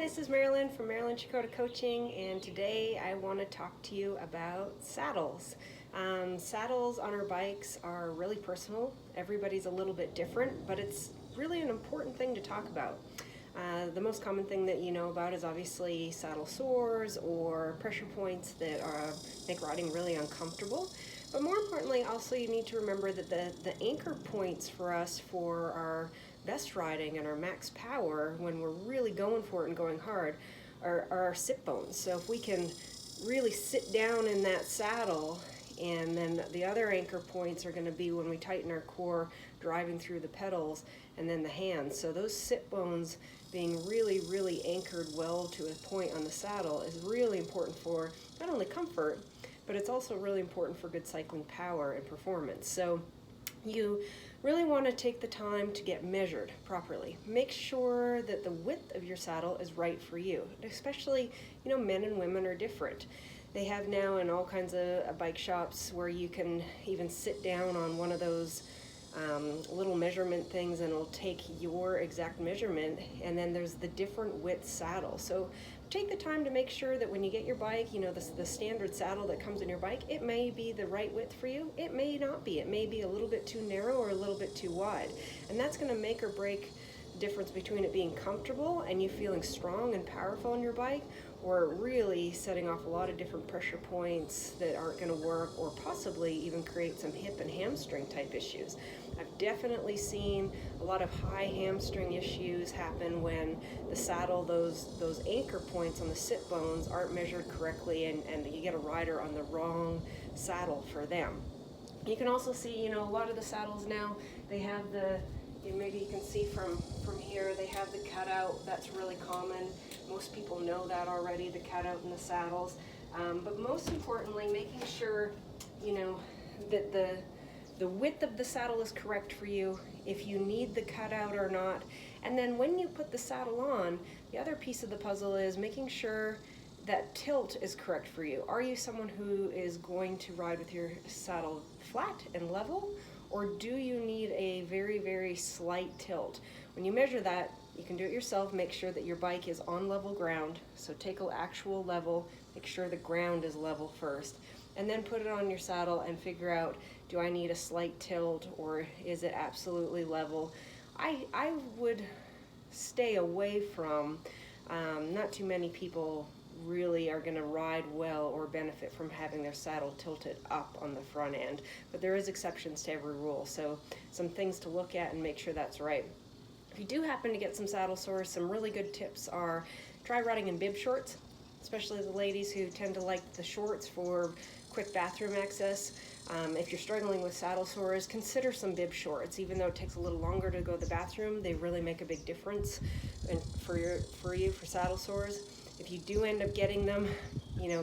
This is Marilyn from Marilyn Chakota Coaching, and today I want to talk to you about saddles. Saddles on our bikes are really personal. Everybody's a little bit different, but it's really an important thing to talk about. The most common thing that you know about is obviously saddle sores or pressure points that make riding really uncomfortable. But more importantly, also you need to remember that the anchor points for us for our best riding and our max power when we're really going for it and going hard are our sit bones. So if we can really sit down in that saddle, and then the other anchor points are going to be when we tighten our core driving through the pedals, and then the hands. So those sit bones being really anchored well to a point on the saddle is really important for not only comfort, but it's also really important for good cycling power and performance. So you really want to take the time to get measured properly. Make sure that the width of your saddle is right for you. Especially, men and women are different. They have now in all kinds of bike shops where you can even sit down on one of those little measurement things, and it'll take your exact measurement, and then there's the different width saddle. So take the time to make sure that when you get your bike, the standard saddle that comes in your bike, it may be the right width for you. It may not be. It may be a little bit too narrow or a little bit too wide. And that's going to make or break the difference between it being comfortable and you feeling strong and powerful on your bike, or really setting off a lot of different pressure points that aren't going to work, or possibly even create some hip and hamstring type issues. I've definitely seen a lot of high hamstring issues happen when the saddle, those anchor points on the sit bones aren't measured correctly, and you get a rider on the wrong saddle for them. You can also see, a lot of the saddles now, they have maybe you can see from here, they have the cutout. That's really common. Most people know that already, the cutout in the saddles. But most importantly, making sure, that the width of the saddle is correct for you, if you need the cutout or not. And then when you put the saddle on, the other piece of the puzzle is making sure that tilt is correct for you. Are you someone who is going to ride with your saddle flat and level, or do you need a very slight tilt? When you measure that, you can do it yourself. Make sure that your bike is on level ground. So take an actual level, make sure the ground is level first, and then put it on your saddle and figure out, do I need a slight tilt or is it absolutely level? I would stay away from, not too many people really are going to ride well or benefit from having their saddle tilted up on the front end, but there is exceptions to every rule. So some things to look at and make sure that's right. If you do happen to get some saddle sores, some really good tips are try riding in bib shorts, especially the ladies who tend to like the shorts for quick bathroom access. If you're struggling with saddle sores, consider some bib shorts. Even though it takes a little longer to go to the bathroom, they really make a big difference for saddle sores. If you do end up getting them,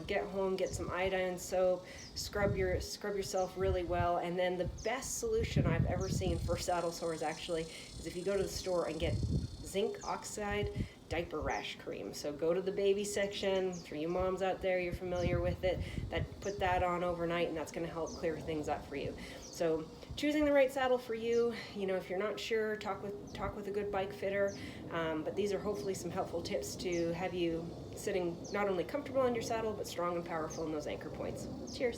get home, get some iodine soap, scrub yourself really well. And then the best solution I've ever seen for saddle sores actually is if you go to the store and get zinc oxide diaper rash cream. So go to the baby section. For you moms out there, you're familiar with it. Put that on overnight, and that's going to help clear things up for you. So choosing the right saddle for you, if you're not sure, talk with a good bike fitter. But these are hopefully some helpful tips to have you sitting not only comfortable in your saddle, but strong and powerful in those anchor points. Cheers.